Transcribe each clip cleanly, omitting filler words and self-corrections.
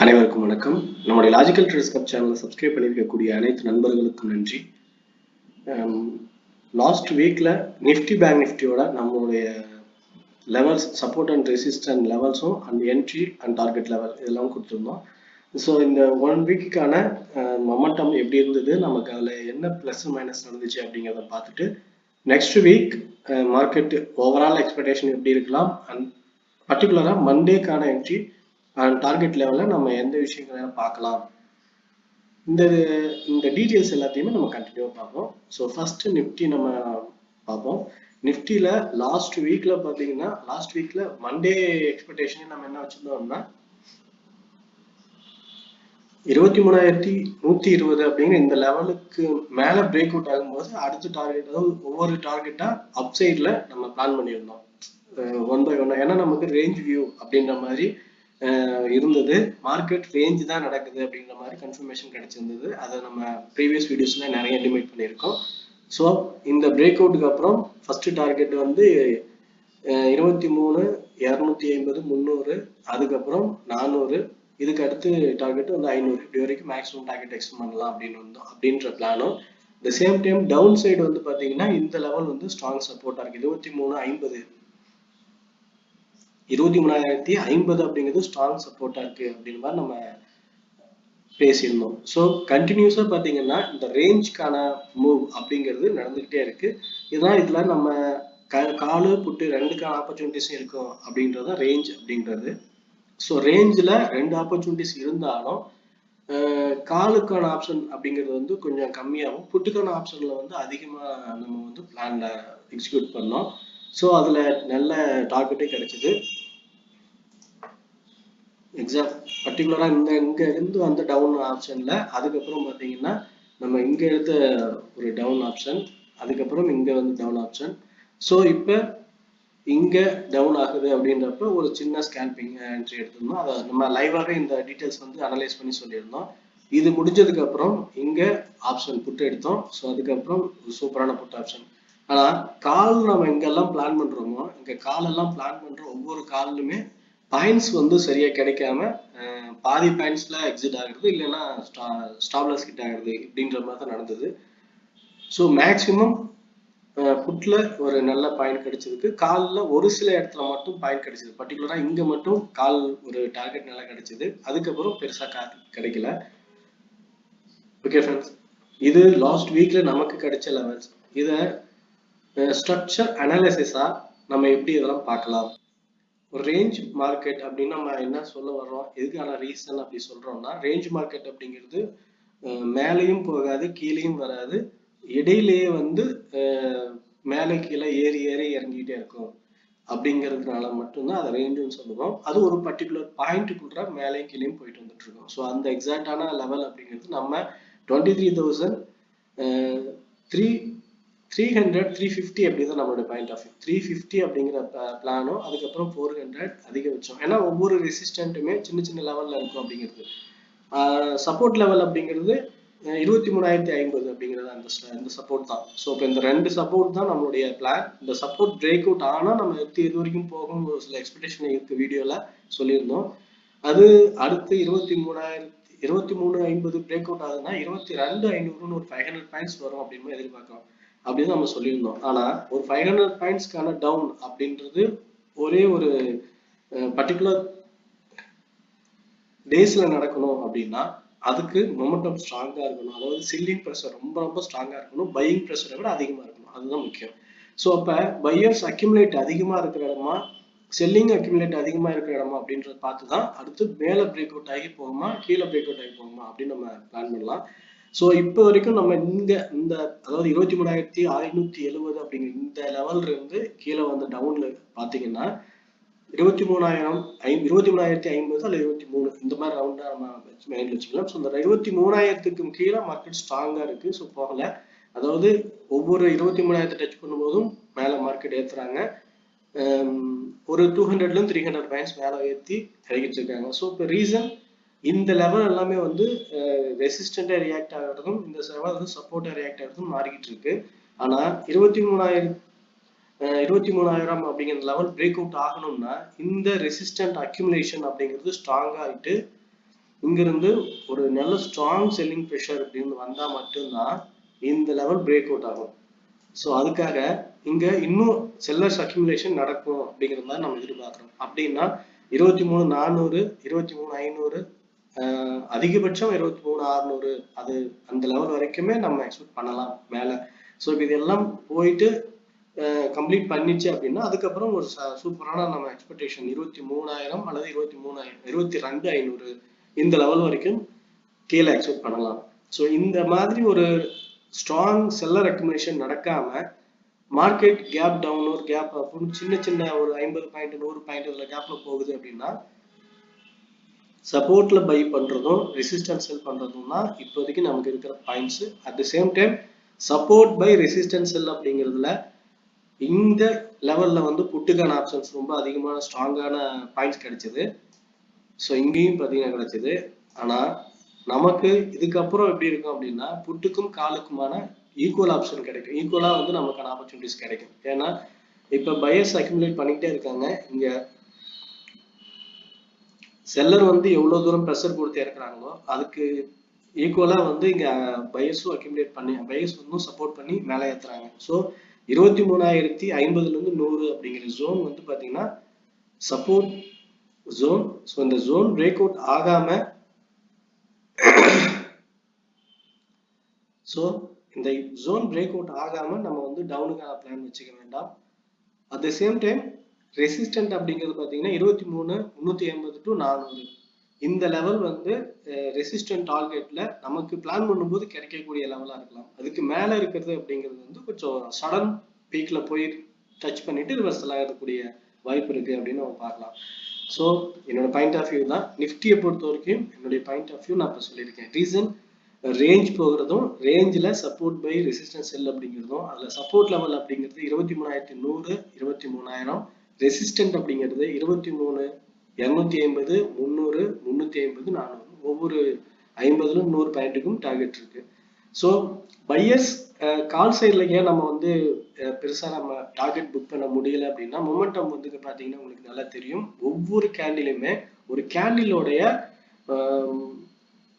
அனைவருக்கும் வணக்கம். நம்முடைய லாஜிக்கல் ட்ரேடர்ஸ் கப் சேனலை சப்ஸ்கிரைப் பண்ணியிருக்கக்கூடிய அனைத்து நண்பர்களுக்கும் நன்றி. லாஸ்ட் வீக்ல நிஃப்டி பேங்க் நிஃப்டியோட நம்மளுடைய லெவல்ஸ், சப்போர்ட் அண்ட் ரெசிஸ்டன்ட் லெவல்ஸும் and entry and target level இதெல்லாம் கொடுத்துருந்தோம். ஸோ இந்த 1 வீக்குக்கான மொமெண்டம் எப்படி இருந்தது, நமக்கு அதில் என்ன ப்ளஸ் மைனஸ் நடந்துச்சு அப்படிங்கிறத பார்த்துட்டு next week market overall expectation எப்படி இருக்கலாம் அண்ட் பர்டிகுலராக மண்டேக்கான என்ட்ரி அண்ட் டார்கெட் லெவலில் நம்ம எந்த விஷயங்களை பார்க்கலாம், இந்த டீட்டெயில்ஸ் எல்லாத்தையுமே நம்ம கண்டினியூவாக பார்ப்போம். ஸோ ஃபர்ஸ்ட் நிஃப்டி நம்ம பார்ப்போம். நிஃப்டியில் லாஸ்ட் வீக்ல பார்த்தீங்கன்னா, லாஸ்ட் வீக்ல மண்டே எக்ஸ்பெக்டேஷன் நம்ம என்ன வச்சிருந்தோம்னா 23,120 அப்படிங்கிற இந்த லெவலுக்கு மேல பிரேக் அவுட் ஆகும்போது அடுத்த டார்கெட், அதாவது ஒவ்வொரு டார்கெட்டா அப் சைட்ல நம்ம பிளான் பண்ணியிருந்தோம் 1 by 1. ஏன்னா நமக்கு ரேஞ்ச் வியூ அப்படின்ற மாதிரி இருந்தது. மார்க்கெட் ரேஞ்ச் தான் நடக்குது அப்படிங்கிற மாதிரி கன்ஃபர்மேஷன் கிடைச்சிருந்தது. அதை நம்ம ப்ரீவியஸ் வீடியோஸ்ல நிறைய இன்டிமேட் பண்ணியிருக்கோம். ஸோ இந்த பிரேக் அவுட்டுக்கு அப்புறம் ஃபர்ஸ்ட் டார்கெட் வந்து 23, 250, 300, அதுக்கப்புறம் 400, இதுக்கு அடுத்து டார்கெட் வந்து 500. இப்படி வரைக்கும் மேக்ஸிமம் டார்கெட் எக்ஸ்டெண்ட் பண்ணலாம் அப்படின்னு வந்தோம் அப்படின்ற பிளானும். The same time down side வந்து பாத்தீங்கன்னா இந்த லெவல் வந்து ஸ்ட்ராங் சப்போர்ட்டா இருக்கு. 23,50, 23,050 அப்படிங்கிறது ஸ்ட்ராங் சப்போர்ட்டா இருக்கு அப்படின்னு மாதிரி நம்ம பேசியிருந்தோம். ஸோ கண்டினியூஸா பாத்தீங்கன்னா இந்த ரேஞ்ச்க்கான மூவ் அப்படிங்கிறது நடந்துகிட்டே இருக்கு. இதுதான் இதுல நம்ம காலு புட்டு ரெண்டுக்கான ஆப்பர்ச்சுனிட்டிஸ் இருக்கும் அப்படின்றத ரேஞ்ச் அப்படின்றது. ஸோ ரேஞ்சில் 2 ஆப்பர்ச்சுனிட்டிஸ் இருந்தாலும் காலுக்கான ஆப்ஷன் அப்படிங்கிறது வந்து கொஞ்சம் கம்மியாகும், புட்டுக்கான ஆப்ஷன்ல வந்து அதிகமாக நம்ம வந்து பிளான்ல எக்ஸிக்யூட் பண்ணோம். ஸோ அதில் நல்ல டார்கெட்டே கிடைச்சிது. பர்டிகுலராக இங்கே இருந்து வந்த டவுன் ஆப்ஷனில் அதுக்கப்புறம் பார்த்தீங்கன்னா நம்ம இங்கே எடுத்த ஒரு டவுன் ஆப்ஷன், அதுக்கப்புறம் இங்கே வந்து டவுன் ஆப்ஷன். ஸோ இப்போ இங்கே டவுன் ஆகுது அப்படின்றப்ப ஒரு சின்ன ஸ்கேல்பிங் என்ட்ரி எடுத்திருந்தோம். அதை நம்ம லைவாகவே இந்த டீட்டெயில்ஸ் வந்து அனலைஸ் பண்ணி சொல்லியிருந்தோம். இது முடிஞ்சதுக்கு அப்புறம் இங்கே ஆப்ஷன் புட்டு எடுத்தோம். ஸோ அதுக்கப்புறம் ஒரு சூப்பரான புட் ஆப்ஷன். ஆனால் கால் நம்ம எங்கெல்லாம் பிளான் பண்ணுறோமோ, இங்கே காலெல்லாம் பிளான் பண்ணுற ஒவ்வொரு கால்லுமே பாயிண்ட்ஸ் வந்து சரியா கிடைக்காம பாதி பாயிண்ட்ஸ்ல எக்ஸிட் ஆகுறது, இல்லைன்னா ஸ்டாப்லஸ் ஹிட் ஆகுறது இப்படின்ற மாதிரி தான் நடந்தது. ஸோ மேக்சிமம் புட்ல ஒரு நல்ல பாயிண்ட் கிடைச்சதுக்கு, காலில் ஒரு சில இடத்துல மட்டும் பாயிண்ட் கிடைச்சது. பர்டிகுலரா இங்க மட்டும் கால் ஒரு டார்கெட் நல்லா கிடைச்சது. அதுக்கப்புறம் பெருசா கிடைக்கல. ஓகே ஃப்ரெண்ட்ஸ், இது லாஸ்ட் வீக்ல நமக்கு கிடைச்ச லெவல்ஸ். இதை ஸ்ட்ரக்சர் அனாலிசிஸா நம்ம எப்படி இதெல்லாம் பார்க்கலாம். ஒரு ரேஞ்ச் மார்க்கெட் அப்படின்னு நம்ம என்ன சொல்ல வர்றோம், எதுக்கான ரீசன் அப்படி சொல்றோம்னா, ரேஞ்ச் மார்க்கெட் அப்படிங்கிறது மேலேயும் போகாது, கீழேயும் வராது, இடையிலேயே வந்து மேலே கீழே ஏறி ஏறி இறங்கிட்டே இருக்கும் அப்படிங்கிறதுனால மட்டும்தான் அதை ரேஞ்சுன்னு சொல்லுவோம். அது ஒரு பர்டிகுலர் பாயிண்ட்டுக்குள்ள மேலேயும் கீழேயும் போயிட்டு வந்துட்டு இருக்கோம். ஸோ அந்த எக்ஸாக்டான லெவல் அப்படிங்கிறது நம்ம 23,300, 350 அப்படிதான் நம்மளோட பாயிண்ட் ஆஃப் வியூ. 350 அப்படிங்கிற பிளானும், அதுக்கப்புறம் 400 அதிகபட்சம். ஏன்னா ஒவ்வொரு ரெசிஸ்டன்ட்டுமே சின்ன சின்ன லெவல்ல இருக்கும் அப்படிங்கிறது. சப்போர்ட் லெவல் அப்படிங்கிறது 23,050 அப்படிங்கிறது அந்த சப்போர்ட் தான். ஸோ இப்போ இந்த 2 சப்போர்ட் தான் நம்மளுடைய பிளான். இந்த சப்போர்ட் பிரேக் அவுட் ஆனால் நம்ம எது வரைக்கும் போகும் ஒரு சில எக்ஸ்பெக்டேஷன் இருக்கு, வீடியோல சொல்லியிருந்தோம். அது அடுத்து 23,50 பிரேக் அவுட் ஆகுதுன்னா 22,500 ஒரு 500 பாயிண்ட்ஸ் வரும் அப்படின்னு எதிர்பார்க்கிறோம் அப்படின்னு நம்ம சொல்லியிருந்தோம். ஆனா ஒரு 500 பாயிண்ட்ஸ்க்கான டவுன் அப்படின்றது ஒரே ஒரு பர்டிகுலர் டேஸ்ல நடக்கணும் அப்படின்னா அதுக்கு மொமெண்டம் ஸ்ட்ராங்கா இருக்கணும். அதாவது செல்லிங் ப்ரெஷர் ரொம்ப ரொம்ப ஸ்ட்ராங்கா இருக்கணும், பையிங் ப்ரெஷரை விட அதிகமா இருக்கணும். அதுதான் முக்கியம். ஸோ அப்ப பையர்ஸ் அக்யூமுலேட் அதிகமா இருக்கிற இடமா, செல்லிங் அக்யூமுலேட் அதிகமா இருக்கிற இடமா அப்படின்றத பார்த்து தான் அடுத்து மேலே பிரேக் அவுட் ஆகி போகுமா, கீழே பிரேக் அவுட் ஆகி போகுமா அப்படின்னு நம்ம பிளான் பண்ணலாம். ஸோ இப்போ வரைக்கும் நம்ம இந்த அதாவது 23,570 அப்படிங்கிற இந்த லெவல்ல இருந்து கீழே வந்து டவுன்ல பாத்தீங்கன்னா 23,050 அல்லது 23 இந்த மாதிரி ரவுண்டா நம்ம மைண்ட்ல வச்சுக்கலாம். ஸோ இந்த 23,000க்கும் கீழே மார்க்கெட் ஸ்ட்ராங்கா இருக்கு. ஸோ போகல, அதாவது ஒவ்வொரு 23,000 டச் பண்ணும்போதும் மேல மார்க்கெட் ஏத்துறாங்க. ஒரு 200ல இருந்து 300 பாயிண்ட்ஸ் மேல ஏற்றி இறங்கிட்டு இருக்காங்க. ஸோ இப்போ ரீசன் இந்த லெவல் எல்லாமே வந்து ரெசிஸ்டண்டா ரியாக்ட் ஆகிறதும், இந்த லெவல் வந்து சப்போர்ட்டா ரியாக்ட் ஆகிறதும் மாறிக்கிட்டு இருக்கு. ஆனா 23,000 அப்படிங்கிற லெவல் பிரேக் அவுட் ஆகணும்னா இந்த ரெசிஸ்டன்ட் அக்யூமுலேஷன் அப்படிங்கிறது ஸ்ட்ராங் ஆகிட்டு இங்கிருந்து ஒரு நல்ல ஸ்ட்ராங் செல்லிங் ப்ரெஷர் அப்படின்னு வந்தா மட்டும்தான் இந்த லெவல் பிரேக் அவுட் ஆகும். ஸோ அதுக்காக இங்க இன்னும் செல்லர்ஸ் அக்யூமுலேஷன் நடக்கும் அப்படிங்கிறது தான் நம்ம எதிர்பார்க்கிறோம். அப்படின்னா 23,400 23,500 அதிகபட்சம் 23,600 அது அந்த லெவல் வரைக்குமே நம்ம எக்ஸ்பெக்ட் பண்ணலாம் மேல. ஸோ இதெல்லாம் போயிட்டு கம்ப்ளீட் பண்ணிச்சு அப்படின்னா அதுக்கப்புறம் ஒரு சூப்பரான நம்ம எக்ஸ்பெக்டேஷன் 23,000 அல்லது 22,500 இந்த லெவல் வரைக்கும் கீழே எக்ஸ்பெக்ட் பண்ணலாம். ஸோ இந்த மாதிரி ஒரு ஸ்ட்ராங் செல்லர் அக்யூமுலேஷன் நடக்காம மார்க்கெட் கேப் டவுன் ஒரு கேப் அப்புறம் சின்ன சின்ன ஒரு 50 பாயிண்ட் 100 பாயிண்ட் இதுல கேப்ல போகுது அப்படின்னா சப்போர்ட்ல பை பண்றதும் ரெசிஸ்டன்ஸ் செல் பண்றதும் தான் இப்போதைக்கு நமக்கு இருக்கிற points. At the same time support by resistance sell அப்படிங்கிறதுல இந்த லெவல்ல வந்து புட்டுக்கான ஆப்ஷன்ஸ் ரொம்ப அதிகமான ஸ்ட்ராங்கான பாயிண்ட்ஸ் கிடைச்சது. ஸோ இங்கேயும் பார்த்தீங்கன்னா கிடைச்சது. ஆனா நமக்கு இதுக்கப்புறம் எப்படி இருக்கும் அப்படின்னா புட்டுக்கும் காலுக்குமான ஈக்குவல் ஆப்ஷன் கிடைக்கும். ஈக்குவலா வந்து நமக்கான ஆப்பர்ச்சுனிட்டிஸ் கிடைக்கும். ஏன்னா இப்ப பையர்ஸ் அக்யூமுலேட் பண்ணிக்கிட்டே இருக்காங்க. இங்க செல்லர் வந்து எவ்வளவு தூரம் ப்ரெஷர் கொடுத்து இறக்குறாங்களோ அதுக்கு ஈக்குவலா வந்து இங்க பையர்ஸும் அக்யூமுலேட் பண்ணி பையர்ஸ் வந்து சப்போர்ட் பண்ணி மேலே ஏத்துறாங்க. ஸோ 23,050 இருந்து 100 அப்படிங்கிற ஜோன் வந்து பாத்தீங்கன்னா சப்போர்ட் ஜோன். ஸோ இந்த ஜோன் பிரேக் அவுட் ஆகாம ஸோ இந்த ஜோன் பிரேக் அவுட் ஆகாம நம்ம வந்து டவுனுக்கான பிளான் வச்சுக்க வேண்டாம். At the same time resistant அப்படிங்கிறது பார்த்தீங்கன்னா 23,380 டு 400 இந்த லெவல் வந்து ரெசிஸ்டன்ட் டார்கெட்ல நமக்கு பிளான் பண்ணும்போது கிடைக்கக்கூடிய லெவலா இருக்கலாம். அதுக்கு மேல இருக்கிறது அப்படிங்கிறது வந்து கொஞ்சம் சடன் பீக்ல போய் டச் பண்ணிட்டு ரிவர்சல் ஆகக்கூடிய வாய்ப்பு இருக்கு அப்படின்னு நம்ம பார்க்கலாம். ஸோ என்னோட பாயிண்ட் ஆஃப் வியூ தான். நிஃப்டியை பொறுத்த வரைக்கும் என்னுடைய பாயிண்ட் ஆஃப் வியூ நான் இப்போ சொல்லியிருக்கேன். ரீசன் ரேஞ்ச் போகிறதும் ரேஞ்சில் சப்போர்ட் பை ரெசிஸ்டன்ஸ் செல் அப்படிங்கிறதும் அதில் சப்போர்ட் லெவல் அப்படிங்கிறது 23,100 23,000 ரெசிஸ்டன்ட் அப்படிங்கிறது 23,250 300 350 400 ஒவ்வொரு 50லும் 100 பாயிண்ட்டுக்கும் டார்கெட் இருக்கு. ஸோ பையர்ஸ் கால் சைடில் ஏன் நம்ம வந்து பெருசா நம்ம டார்கெட் புக் பண்ண முடியல அப்படின்னா மொமெண்டம் வந்து பார்த்தீங்கன்னா உங்களுக்கு நல்லா தெரியும். ஒவ்வொரு கேண்டிலுமே ஒரு கேண்டிலோடைய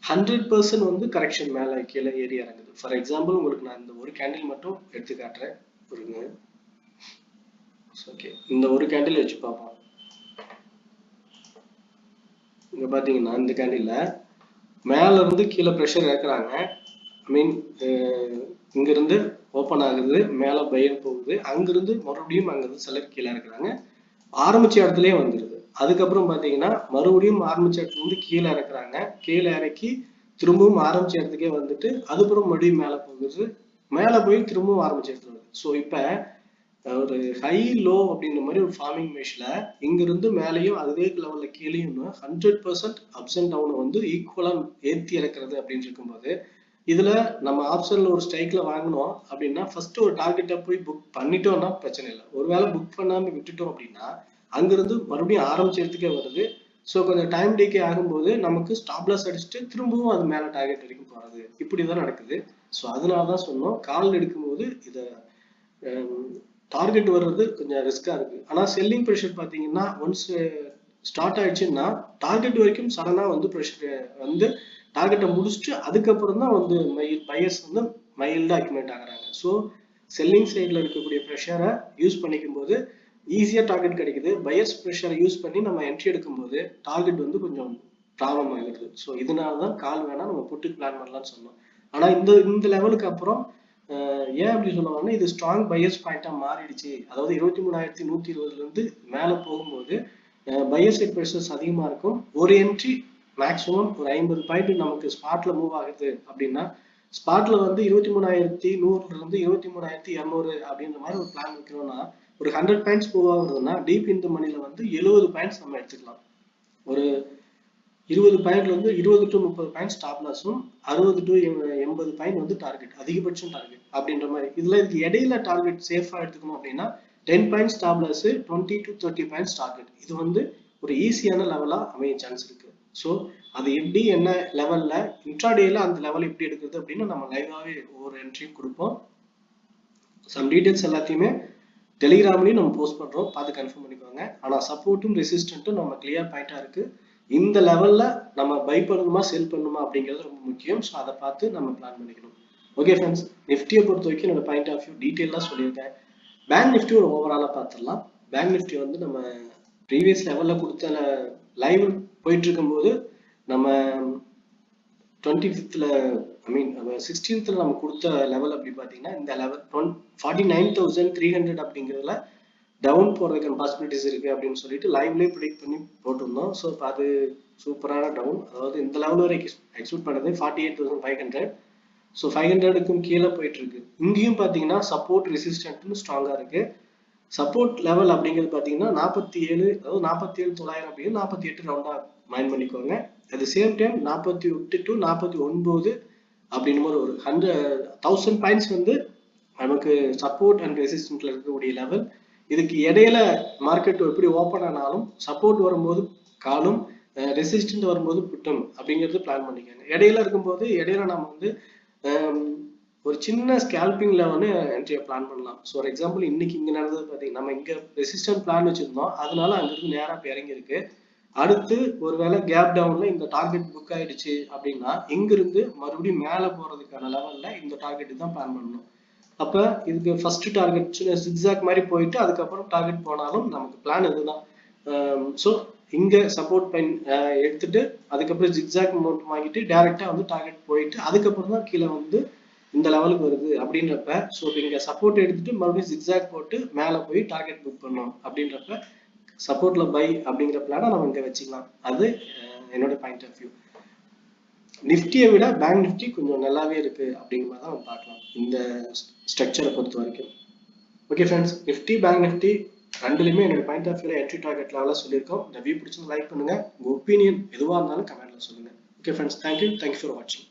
100% வந்து கரெக்ஷன் மேல கீழே ஏறி இறங்குது. ஃபார் எக்ஸாம்பிள் உங்களுக்கு நான் இந்த ஒரு கேண்டில் மட்டும் எடுத்து காட்டுறேன். ஓகே, இந்த ஒரு கேண்டில் வச்சு பார்ப்போம். இங்க பாத்தீங்கன்னா இந்த கேண்டில்ல மேல இருந்து கீழே ப்ரெஷர் இறக்குறாங்க. மீன் இங்க இருந்து ஓப்பன் ஆகுது, மேல பையர் போகுது, அங்கிருந்து மறுபடியும் அங்கிருந்து செல்லர் கீழே இறக்குறாங்க. ஆரம்பிச்ச இடத்துலயே வந்துருது. அதுக்கப்புறம் பாத்தீங்கன்னா மறுபடியும் ஆரம்பிச்ச இடத்துல இருந்து கீழே இறக்குறாங்க. கீழே இறக்கி திரும்பவும் ஆரம்பிச்ச இடத்துக்கே வந்துட்டு அதுக்கப்புறம் மறுபடியும் மேல போகுது, மேல போய் திரும்பவும் ஆரம்பிச்ச இடத்துல வருது. ஸோ இப்ப ஒரு ஹை லோ அப்படின்ற மாதிரி ஒரு ஃபார்மிங் மேஷ்ல இங்க இருந்து மேலேயும் அதே லெவல்ல கீழேயும் 100% அப்ஸ் அண்ட் டவுன் வந்து ஈக்குவலா ஏத்தி இறக்குறது அப்படின்னு இருக்கும்போது இதுல நம்ம ஆப்ஷன்ல ஒரு ஸ்ட்ரைக்ல வாங்கணும் அப்படின்னா ஃபர்ஸ்ட் ஒரு டார்கெட்டை போய் புக் பண்ணிட்டோம்னா பிரச்சனை இல்லை. ஒருவேளை புக் பண்ணாம விட்டுட்டோம் அப்படின்னா அங்கிருந்து மறுபடியும் ஆரம்பிச்ச இடத்துக்கே வருது. ஸோ கொஞ்சம் டைம் டேக்கே ஆகும்போது நமக்கு ஸ்டாப்லாஸ் அடிச்சுட்டு திரும்பவும் அது மேல டார்கெட் வரைக்கும் போறது இப்படிதான் நடக்குது. ஸோ அதனாலதான் சொன்னோம் கால் எடுக்கும்போது இதை டார்கெட் வர்றது கொஞ்சம் ரிஸ்கா இருக்கு. ஆனா செல்லிங் ப்ரெஷர் பாத்தீங்கன்னா ஒன்ஸ் ஸ்டார்ட் ஆயிடுச்சுன்னா டார்கெட் வரைக்கும் சடனா வந்து ப்ரெஷர் வந்து டார்கெட்டை முடிச்சுட்டு அதுக்கப்புறம் தான் வந்து பையர்ஸ் வந்து மைல்டா அக்யூமுலேட் ஆகுறாங்க. ஸோ செல்லிங் சைட்ல இருக்கக்கூடிய ப்ரெஷரை யூஸ் பண்ணிக்கும் போது ஈஸியா டார்கெட் கிடைக்குது. பையர்ஸ் ப்ரெஷரை யூஸ் பண்ணி நம்ம என்ட்ரி எடுக்கும் போது டார்கெட் வந்து கொஞ்சம் ப்ராப்ளம் ஆகுது. ஸோ இதனாலதான் கால் வேணா நம்ம புட்டு பிளான் பண்ணலாம்னு சொன்னோம். ஆனா இந்த லெவலுக்கு அப்புறம் ஏன் அப்படி சொல்லுவாங்கன்னா இது ஸ்ட்ராங் பையர்ஸ் பாயிண்டா மாறிடுச்சு. அதாவது 23,120 இருந்து மேல போகும்போது பையர் சைட் ப்ரெஷர்ஸ் அதிகமா இருக்கும். ஒரு என்ட்ரி மேக்ஸிமம் ஒரு 50 பாயிண்ட் நமக்கு ஸ்பாட்ல மூவ் ஆகுது அப்படின்னா ஸ்பாட்ல வந்து 23,100 இருந்து 23,200 அப்படின்ற மாதிரி ஒரு பிளான் வைக்கணும்னா ஒரு 100 பாயிண்ட்ஸ் மூவ் ஆகுதுன்னா டீப் இந்த மணில வந்து 70 பாயிண்ட்ஸ் நம்ம எடுத்துக்கலாம். ஒரு 20 பாயிண்ட்ல வந்து 20 டு 30 பாயிண்ட் ஸ்டாப் லாஸும் 60 டு 80 பாயிண்ட் வந்து டார்கெட் அதிகபட்சம் டார்கெட் அப்படின்ற மாதிரி. இதுல இதுக்கு இடையில டார்கெட் சேஃபா எடுத்துக்கணும் அப்படின்னா 10 point stop loss 20 to 30 points target இது வந்து ஒரு ஈஸியான லெவலா அமைய சான்ஸ் இருக்கு. ஸோ அது எப்படி என்ன லெவல்ல இன்ட்ராடேல அந்த லெவல் எப்படி எடுக்கிறது அப்படின்னு நம்ம லைவாவே ஒவ்வொரு என்ட்ரியும் கொடுப்போம். சம் டீடைல்ஸ் எல்லாத்தையுமே டெலிகிராம்லயும் நம்ம போஸ்ட் பண்றோம், பார்த்து கன்ஃபார்ம் பண்ணிக்கோங்க. ஆனா சப்போர்ட்டும் ரெசிஸ்டன்ட்டும் நம்ம கிளியர் பாயிண்டா இருக்கு. இந்த லெவல்ல நம்ம பை பண்ணணுமா செல் பண்ணணுமா அப்படிங்கிறது ரொம்ப முக்கியம். ஸோ அதை பார்த்து நம்ம பிளான் பண்ணிக்கணும். ஓகே ஃப்ரெண்ட்ஸ், நிஃப்டியை பொறுத்த வரைக்கும் என்னோட பாயிண்ட் ஆஃப் வியூ டீட்டெயிலாக சொல்லியிருக்கேன். பேங்க் நிஃப்டி ஒரு ஓவராலாக பார்த்துடலாம். பேங்க் நிஃப்டி வந்து நம்ம ப்ரீவியஸ் லெவலில் கொடுத்த லைவ் போயிட்டு இருக்கும்போது நம்ம 25th ஐ மீன் 16th நம்ம கொடுத்த லெவல் அப்படி பார்த்தீங்கன்னா இந்த லெவல் 49,300 அப்படிங்கிறதுல டவுன் போறதுக்கான பாசிபிலிட்டிஸ் இருக்கு அப்படின்னு சொல்லிட்டு லைவ்லேயே ப்ரிடிக்ட் பண்ணி போட்டிருந்தோம். ஸோ இப்போ அது சூப்பரான டவுன், அதாவது இந்த லெவல் வரைக்கும் எக்ஸ்பெக்ட் பண்ணது 48,500. ஸோ 500க்கும் கீழே போயிட்டு இருக்கு. இங்கேயும் பார்த்தீங்கன்னா சப்போர்ட் ரெசிஸ்டன்ட்னு ஸ்ட்ராங்கா இருக்கு. சப்போர்ட் லெவல் அப்படிங்கிறது பார்த்தீங்கன்னா 47, அதாவது 47,900 அப்படிங்கிறது 48 ரவுண்டா மைண்ட் பண்ணிக்கோங்க. At the same time 48 to 49 அப்படின்னு ஒரு 100,000 பாயிண்ட்ஸ் வந்து நமக்கு சப்போர்ட் அண்ட் ரெசிஸ்டன்ட்ல இருக்கக்கூடிய லெவல். இதுக்கு இடையில மார்க்கெட் எப்படி ஓப்பன் ஆனாலும் சப்போர்ட் வரும்போது காலும் ரெசிஸ்டன்ட் வரும்போது புட்டும் அப்படிங்கிறது பிளான் பண்ணிக்கோங்க. இடையில இருக்கும்போது இடையில நம்ம வந்து ஒரு சின்ன ஸ்கேல்பிங் லெவல்னு என்ட்ரியை பிளான் பண்ணலாம். ஸோ ஃபார் எக்ஸாம்பிள் இன்னைக்கு இங்கே நடந்தது பார்த்தீங்கன்னா நம்ம இங்கே ரெசிஸ்டன்ட் பிளான் வச்சிருந்தோம், அதனால அங்கிருந்து நேராக இறங்கியிருக்கு. அடுத்து ஒருவேளை கேப் டவுன்ல இந்த டார்கெட் புக் ஆயிடுச்சு அப்படின்னா இங்கிருந்து மறுபடியும் மேலே போறதுக்கான லெவல்ல இந்த டார்கெட் தான் பிளான் பண்ணணும். அப்ப இதுக்கு ஃபர்ஸ்ட் டார்கெட் சிக்ஸாக் மாதிரி போயிட்டு அதுக்கப்புறம் டார்கெட் போனாலும் நமக்கு பிளான் இதுதான். ஸோ இங்க சப்போர்ட் பாயிண்ட் எடுத்துட்டு அதுக்கப்புறம் ஜிக்ஸாக் அமௌண்ட் வாங்கிட்டு டைரக்டா வந்து டார்கெட் போயிட்டு அதுக்கப்புறம் தான் கீழே வந்து இந்த லெவலுக்கு வருது அப்படின்றப்ப, ஸோ இங்க சப்போர்ட் எடுத்துட்டு மறுபடியும் ஜிக்ஸாக் போட்டு மேலே போய் டார்கெட் புக் பண்ணோம் அப்படின்றப்ப சப்போர்ட்ல பை அப்படிங்கிற பிளானை நம்ம இங்க வச்சுக்கலாம். அது என்னோட பாயிண்ட் ஆஃப் வியூ. நிஃப்டியை விட பேங்க் நிஃப்டி கொஞ்சம் நல்லாவே இருக்கு அப்படிங்கிற மாதிரி தான் நம்ம பார்க்கலாம் இந்த ஸ்ட்ரக்சரை பொறுத்த வரைக்கும். Okay friends, Nifty Bank Nifty ரெண்டுலையுமே என்னோட பாயிண்ட் ஆஃப் வியூல என்ட்ரி டார்கெட் லெவலில் சொல்லியிருக்கோம். இந்த வியூ பிடிச்சது லைக் பண்ணுங்க, உங்க ஒப்பீனியன் எதுவாக இருந்தாலும் கமெண்ட்ல சொல்லுங்க. ஓகே ஃப்ரெண்ட்ஸ், தேங்க்யூ ஃபார் வாட்சிங்.